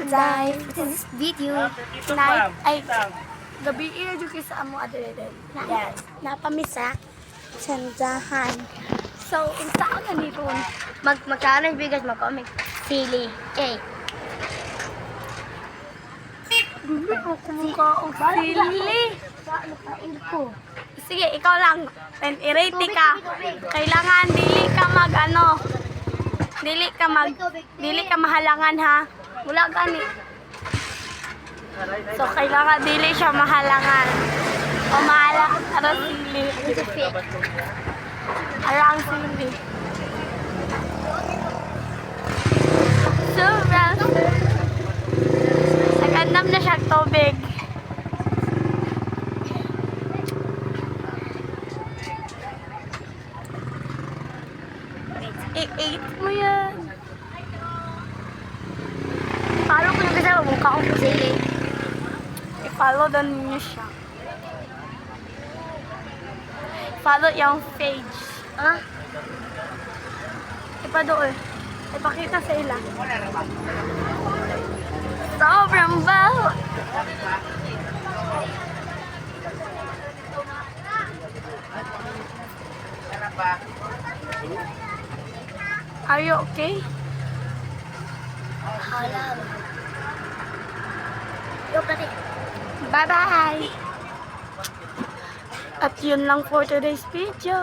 Guys, this video night ay gabi iyo jud sa amo adre. Yes, napamisa sandahan. So, unsa ang ni ron? Magkano yung bigas mo? Comic. Sili. Eh. Dili ko kumuka og sili. Sige, ikaw lang. I-rate ka. Kailangan dili ka mahalangan ha. Wala gani. So, kailangan dili siya mahalangan. O mahalang arang sili. Arang sili. Sobrang nagandam na siya tubig. I-8 mo yan. Follow ko yung kasama. Mukha akong sili. I-follow doon niyo siya. Follow yung page. Ah? Ipadool. Ipakita sa ila. Sobrang baho. Are you okay? Halam. Yo, pati. Bye-bye! At yun lang for today's video.